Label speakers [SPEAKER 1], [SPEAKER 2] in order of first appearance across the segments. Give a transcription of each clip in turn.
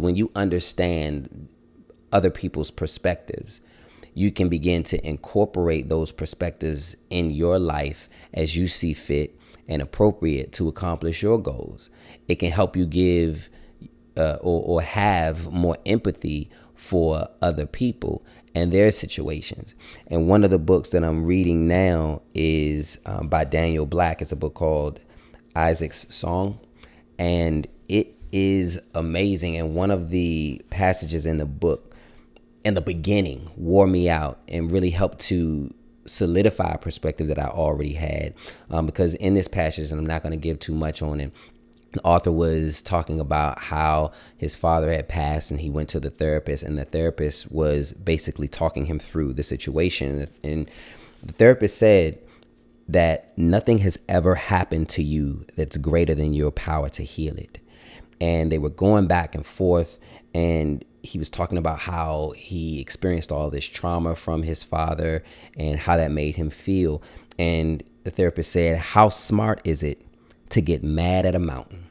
[SPEAKER 1] when you understand other people's perspectives, you can begin to incorporate those perspectives in your life as you see fit and appropriate to accomplish your goals. It can help you give or have more empathy for other people and their situations. And one of the books that I'm reading now is by Daniel Black. It's a book called Isaac's Song, and it is amazing. And one of the passages in the book in the beginning wore me out and really helped to solidify a perspective that I already had. Because in this passage, and I'm not going to give too much on it, the author was talking about how his father had passed and he went to the therapist, and the therapist was basically talking him through the situation. And the therapist said that nothing has ever happened to you that's greater than your power to heal it. And they were going back and forth, and he was talking about how he experienced all this trauma from his father and how that made him feel. And the therapist said, how smart is it to get mad at a mountain?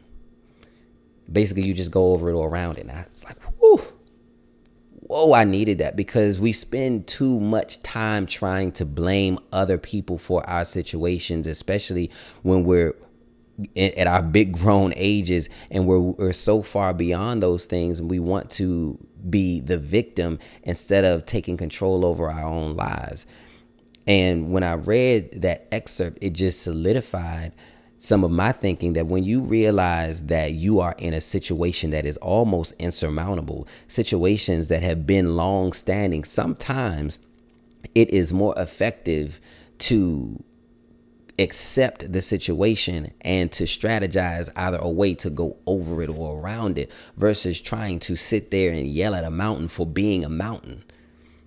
[SPEAKER 1] Basically, you just go over it or around it. And I was like, whoa, I needed that, because we spend too much time trying to blame other people for our situations, especially when we're at our big grown ages and we're so far beyond those things, and we want to be the victim instead of taking control over our own lives. And when I read that excerpt, it just solidified some of my thinking that when you realize that you are in a situation that is almost insurmountable, situations that have been long standing, sometimes it is more effective to accept the situation and to strategize either a way to go over it or around it versus trying to sit there and yell at a mountain for being a mountain.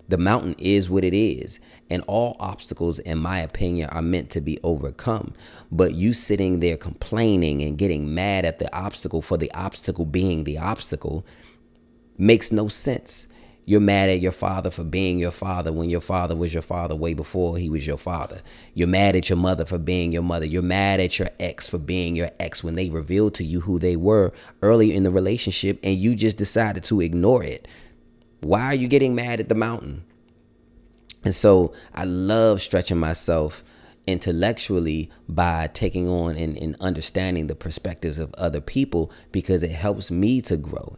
[SPEAKER 1] The mountain is what it is, and all obstacles, in my opinion, are meant to be overcome. But you sitting there complaining and getting mad at the obstacle for the obstacle being the obstacle makes no sense. You're mad at your father for being your father when your father was your father way before he was your father. You're mad at your mother for being your mother. You're mad at your ex for being your ex when they revealed to you who they were early in the relationship and you just decided to ignore it. Why are you getting mad at the mountain? And so I love stretching myself intellectually by taking on and understanding the perspectives of other people, because it helps me to grow.